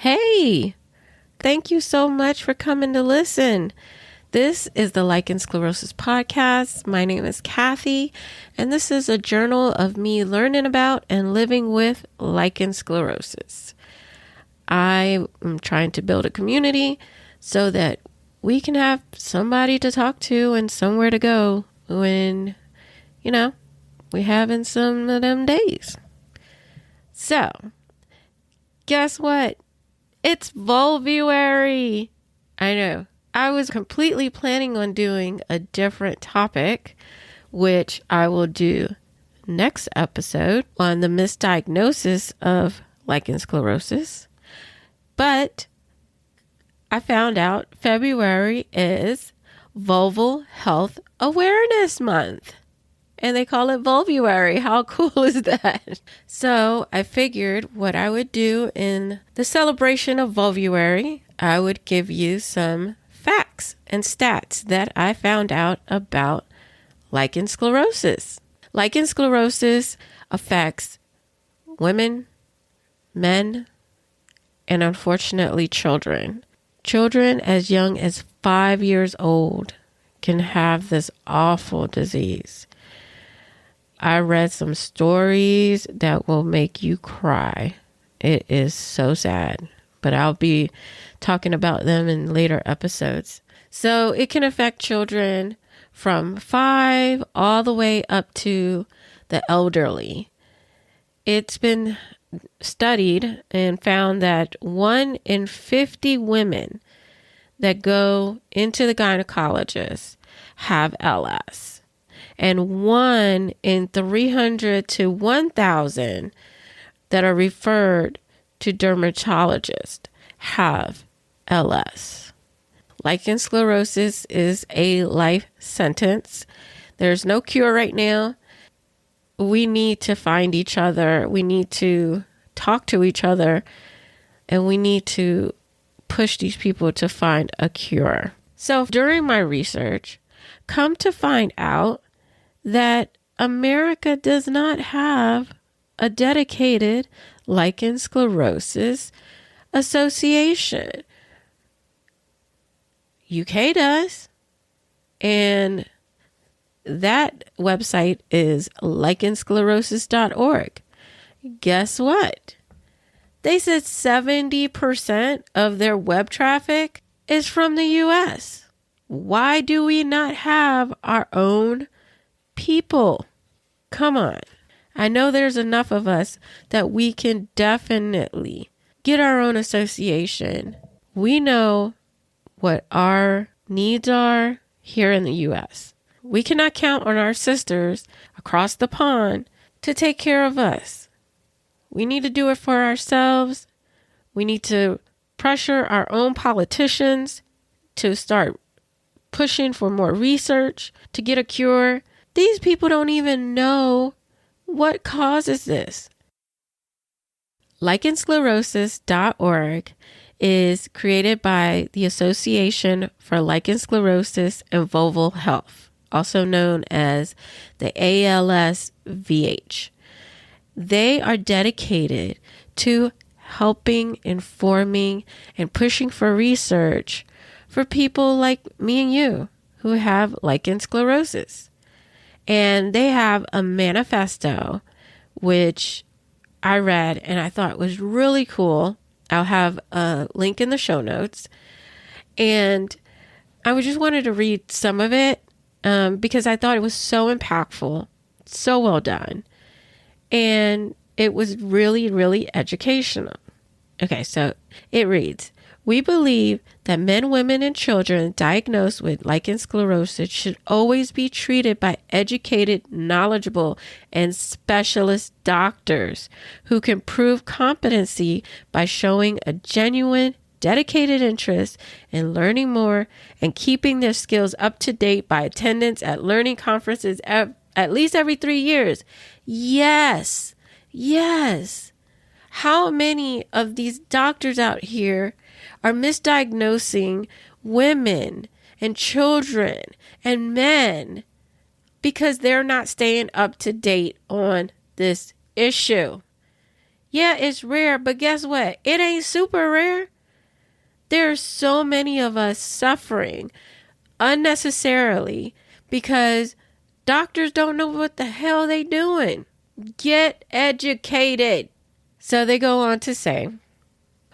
Hey, thank you so much for coming to listen. This is the Lichen Sclerosus podcast. My name is Kathy, and this is a journal of me learning about and living with lichen sclerosus. I am trying to build a community so that we can have somebody to talk to and somewhere to go when, we're having some of them days. So, guess what? It's Volvuary. I know. I was completely planning on doing a different topic, which I will do next episode on the misdiagnosis of lichen sclerosus. But I found out February is Vulval Health Awareness Month. And they call it Volvuary. How cool is that? So I figured what I would do in the celebration of Volvuary, I would give you some facts and stats that I found out about lichen sclerosus. Lichen sclerosus affects women, men, and unfortunately children. Children as young as 5 years old can have this awful disease. I read some stories that will make you cry. It is so sad, but I'll be talking about them in later episodes. So it can affect children from 5 all the way up to the elderly. It's been studied and found that 1 in 50 women that go into the gynecologist have LS. And 1 in 300 to 1,000 that are referred to dermatologists have LS. Lichen sclerosus is a life sentence. There's no cure right now. We need to find each other. We need to talk to each other. And we need to push these people to find a cure. So during my research, come to find out that America does not have a dedicated lichen sclerosus association. UK does, and that website is lichensclerosus.org. Guess what? They said 70% of their web traffic is from the US. Why do we not have our own people? Come on. I know there's enough of us that we can definitely get our own association. We know what our needs are here in the U.S. We cannot count on our sisters across the pond to take care of us. We need to do it for ourselves. We need to pressure our own politicians to start pushing for more research to get a cure. These people don't even know what causes this. Lichensclerosus.org is created by the Association for Lichen Sclerosus and Vulval Health, also known as the ALSVH. They are dedicated to helping, informing, and pushing for research for people like me and you who have lichen sclerosus. And they have a manifesto, which I read and I thought was really cool. I'll have a link in the show notes. And I just wanted to read some of it because I thought it was so impactful, so well done. And it was really, really educational. Okay, so it reads, "We believe that men, women, and children diagnosed with lichen sclerosus should always be treated by educated, knowledgeable, and specialist doctors who can prove competency by showing a genuine, dedicated interest in learning more and keeping their skills up to date by attendance at learning conferences at least every 3 years." Yes, yes. How many of these doctors out here are misdiagnosing women and children and men because they're not staying up to date on this issue? Yeah, it's rare, but guess what? It ain't super rare. There are so many of us suffering unnecessarily because doctors don't know what the hell they doing. Get educated. So they go on to say,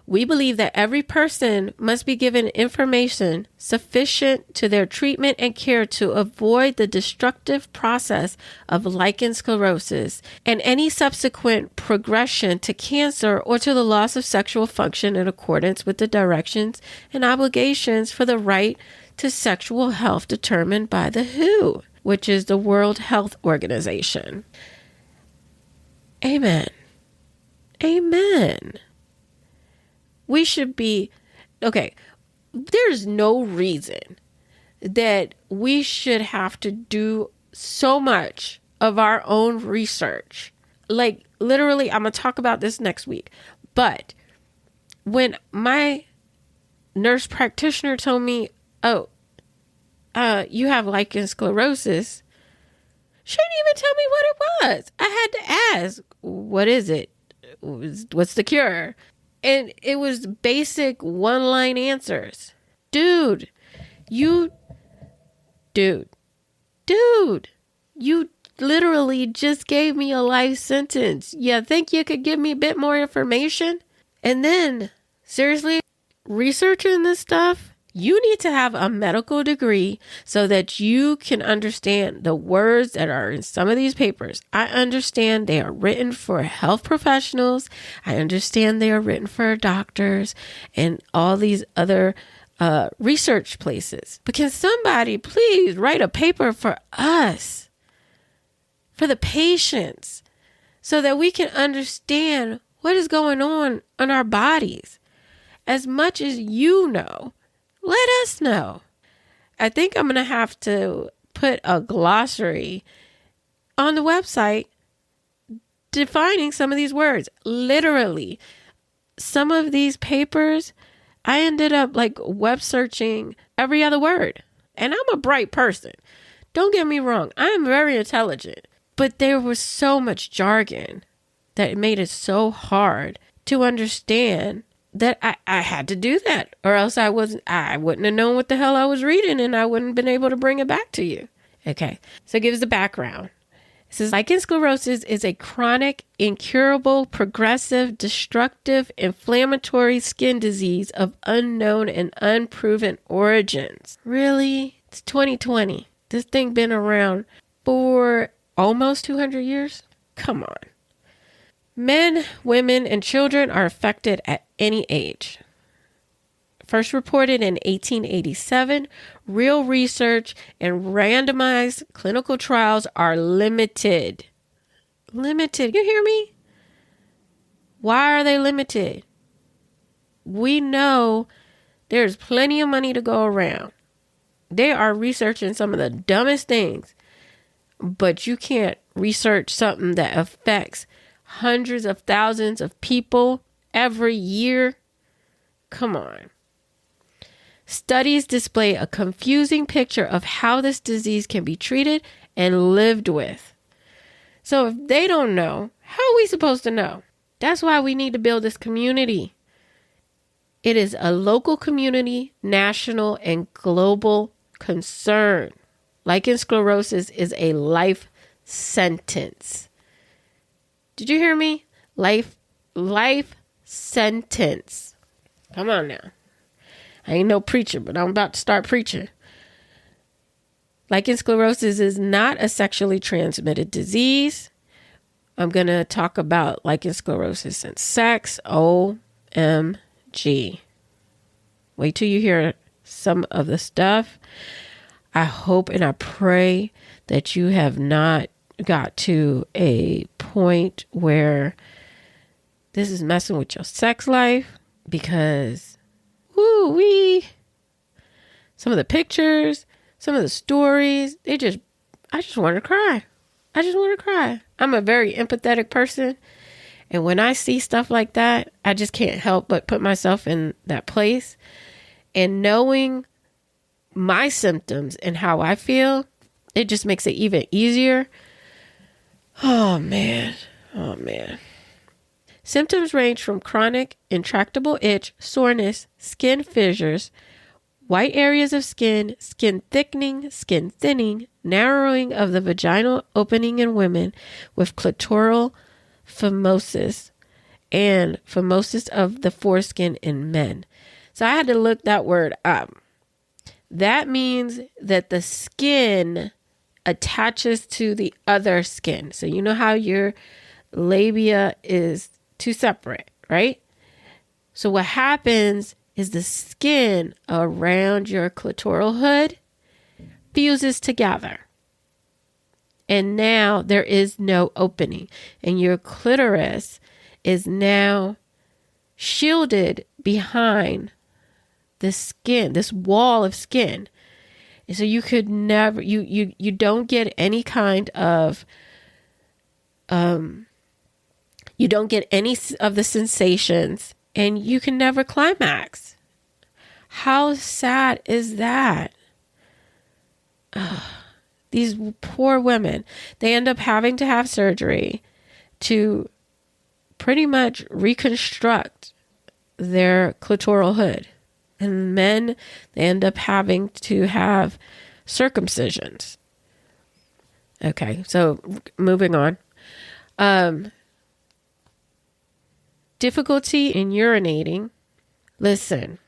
we believe that every person must be given information sufficient to their treatment and care to avoid the destructive process of lichen sclerosus and any subsequent progression to cancer or to the loss of sexual function in accordance with the directions and obligations for the right to sexual health determined by the WHO, which is the World Health Organization. Amen. Amen. We should be, okay, there's no reason that we should have to do so much of our own research. Like, literally, I'm going to talk about this next week. But when my nurse practitioner told me, you have lichen sclerosus, she didn't even tell me what it was. I had to ask, what is it? What's the cure? And it was basic one-line answers. Dude, you literally just gave me a life sentence. You think you could give me a bit more information? And then, seriously, researching this stuff, you need to have a medical degree so that you can understand the words that are in some of these papers. I understand they are written for health professionals. I understand they are written for doctors and all these other research places. But can somebody please write a paper for us, for the patients, so that we can understand what is going on in our bodies? As much as you know, let us know. I think I'm going to have to put a glossary on the website defining some of these words. Literally, some of these papers, I ended up like web searching every other word. And I'm a bright person. Don't get me wrong. I am very intelligent. But there was so much jargon that it made it so hard to understand that I had to do that, or else I wouldn't have known what the hell I was reading, and I wouldn't have been able to bring it back to you. Okay, so it gives the background. It says lichen sclerosus is a chronic, incurable, progressive, destructive, inflammatory skin disease of unknown and unproven origins. Really? It's 2020. This thing been around for almost 200 years? Come on. Men, women, and children are affected at any age. First reported in 1887, real research and randomized clinical trials are limited. Limited. You hear me? Why are they limited? We know there's plenty of money to go around. They are researching some of the dumbest things, but you can't research something that affects hundreds of thousands of people every year. Come on. Studies display a confusing picture of how this disease can be treated and lived with. So if they don't know, how are we supposed to know? That's why we need to build this community. It is a local community, national, and global concern. Lichen sclerosus is a life sentence. Did you hear me? Life sentence. Come on now. I ain't no preacher, but I'm about to start preaching. Lichen sclerosus is not a sexually transmitted disease. I'm going to talk about lichen sclerosus and sex. OMG. Wait till you hear some of the stuff. I hope and I pray that you have not got to a point where this is messing with your sex life, because some of the pictures, some of the stories, I just want to cry. I just want to cry. I'm a very empathetic person, and when I see stuff like that, I just can't help but put myself in that place. And knowing my symptoms and how I feel, it just makes it even easier. Oh man. Symptoms range from chronic, intractable itch, soreness, skin fissures, white areas of skin, skin thickening, skin thinning, narrowing of the vaginal opening in women with clitoral phimosis, and phimosis of the foreskin in men. So I had to look that word up. That means that the skin attaches to the other skin. So you know how your labia is two separate, right? So what happens is the skin around your clitoral hood fuses together. And now there is no opening. And your clitoris is now shielded behind the skin, this wall of skin. And so you could never, you don't get any kind of, you don't get any of the sensations, and you can never climax. How sad is that? These poor women, they end up having to have surgery to pretty much reconstruct their clitoral hood. And men, they end up having to have circumcisions. Okay, so moving on. Difficulty in urinating. Listen,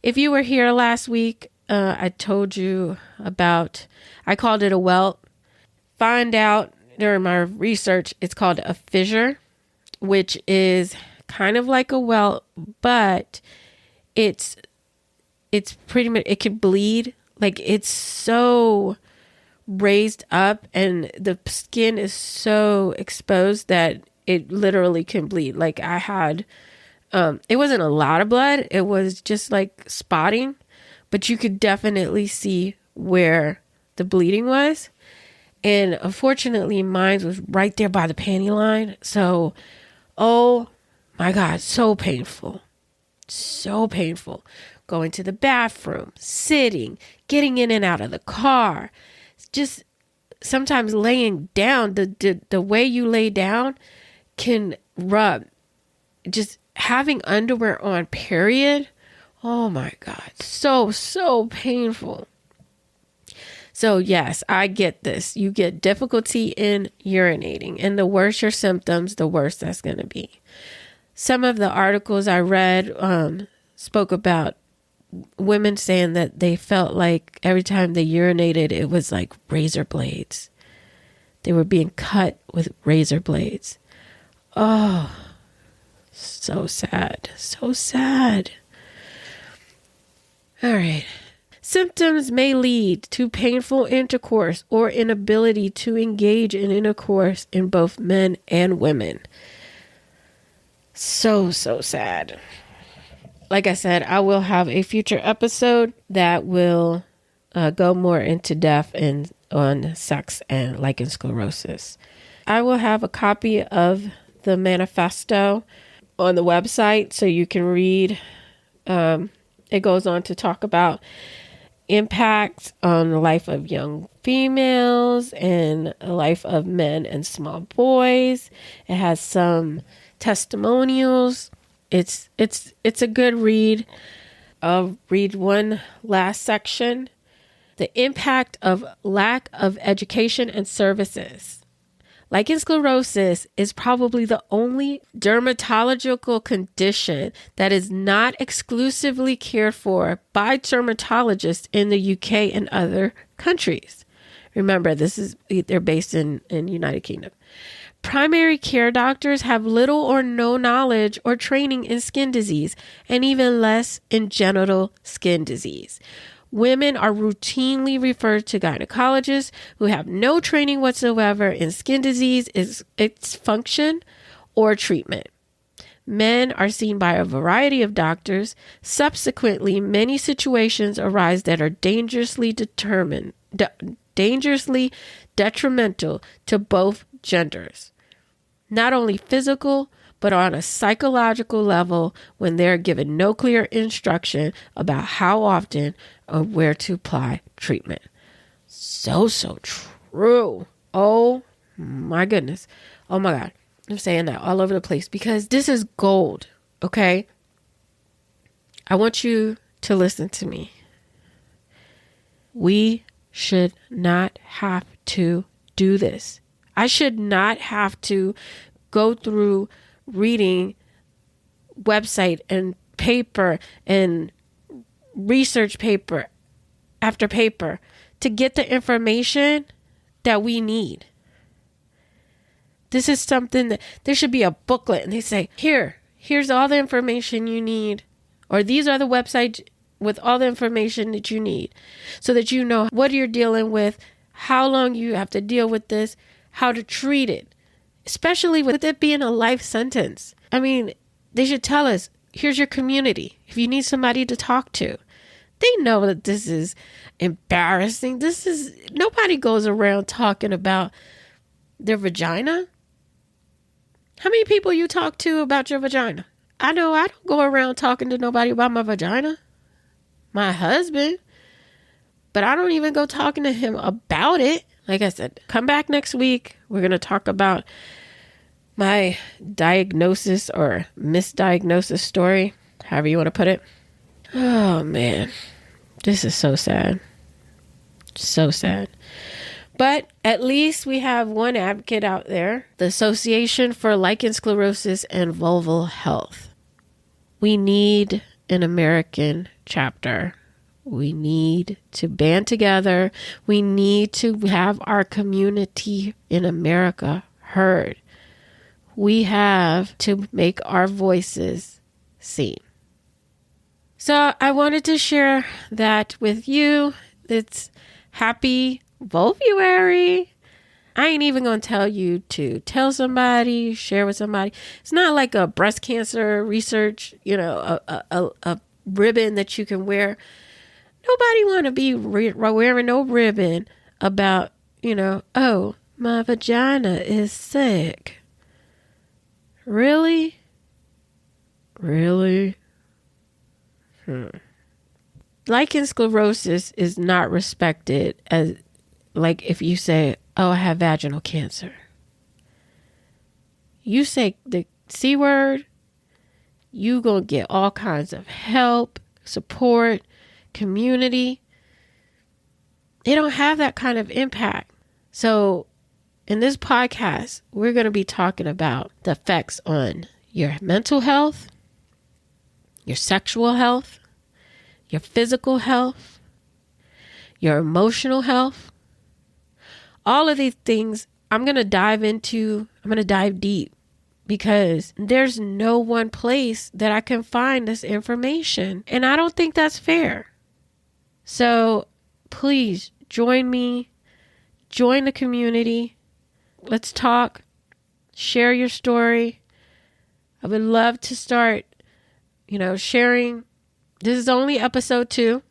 if you were here last week, I told you about, I called it a welt. Find out during my research, it's called a fissure, which is kind of like a welt, but it's pretty much, it can bleed. Like, it's so raised up and the skin is so exposed that it literally can bleed. Like, I had, it wasn't a lot of blood. It was just like spotting, but you could definitely see where the bleeding was. And unfortunately, mine was right there by the panty line. So, oh my God, so painful. So painful. Going to the bathroom, sitting, getting in and out of the car. Just sometimes laying down, the way you lay down can rub. Just having underwear on, period. Oh my God. So painful. So yes, I get this. You get difficulty in urinating, and the worse your symptoms, the worse that's going to be. Some of the articles I read spoke about women saying that they felt like every time they urinated, it was like razor blades. They were being cut with razor blades. Oh, so sad. So sad. All right. Symptoms may lead to painful intercourse or inability to engage in intercourse in both men and women. So sad. Like I said, I will have a future episode that will go more into depth on sex and lichen sclerosus. I will have a copy of the manifesto on the website so you can read. It goes on to talk about impact on the life of young females and the life of men and small boys. It has some testimonials. It's a good read. I'll read one last section. The impact of lack of education and services. Lichen sclerosus is probably the only dermatological condition that is not exclusively cared for by dermatologists in the UK and other countries. Remember, they're based in United Kingdom. Primary care doctors have little or no knowledge or training in skin disease, and even less in genital skin disease. Women are routinely referred to gynecologists who have no training whatsoever in skin disease, its function, or treatment. Men are seen by a variety of doctors. Subsequently, many situations arise that are dangerously detrimental to both genders. Not only physical, but on a psychological level when they're given no clear instruction about how often or where to apply treatment. So true. Oh my goodness. Oh my God. I'm saying that all over the place because this is gold, okay? I want you to listen to me. We should not have to do this. I should not have to go through reading website and paper and research paper after paper to get the information that we need. This is something that there should be a booklet and they say, here's all the information you need, or these are the websites with all the information that you need so that you know what you're dealing with, how long you have to deal with this, how to treat it, especially with it being a life sentence. I mean, they should tell us, here's your community. If you need somebody to talk to, they know that this is embarrassing. Nobody goes around talking about their vagina. How many people you talk to about your vagina? I know I don't go around talking to nobody about my vagina. My husband. But I don't even go talking to him about it. Like I said, come back next week. We're going to talk about my diagnosis or misdiagnosis story, however you want to put it. Oh, man. This is so sad. So sad. But at least we have one advocate out there, the Association for Lichen Sclerosus and Vulval Health. We need an American chapter. We need to band together. We need to have our community in America heard. We have to make our voices seen. So I wanted to share that with you. It's happy Vulvuary. I ain't even going to tell you to tell somebody, share with somebody. It's not like a breast cancer research, a ribbon that you can wear. Nobody want to be wearing no ribbon about, oh, my vagina is sick. Really? Really? Lichen sclerosus is not respected as, like, if you say, oh, I have vaginal cancer. You say the C word, you gonna get all kinds of help, support, community. They don't have that kind of impact. So in this podcast, we're going to be talking about the effects on your mental health, your sexual health, your physical health, your emotional health. All of these things I'm going to dive deep because there's no one place that I can find this information. And I don't think that's fair. So please join me, join the community. Let's talk, share your story. I would love to start, sharing. This is only episode 2.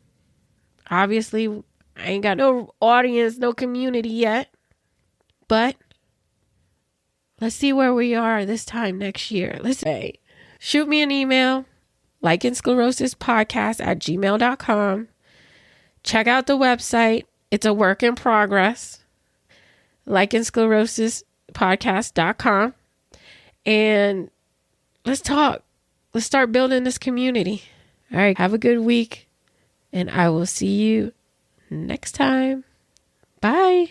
Obviously, I ain't got no audience, no community yet. But let's see where we are this time next year. Shoot me an email, lichensclerosuspodcast@gmail.com. Check out the website. It's a work in progress. lichensclerosuspodcast.com. And let's talk. Let's start building this community. All right. Have a good week. And I will see you next time. Bye.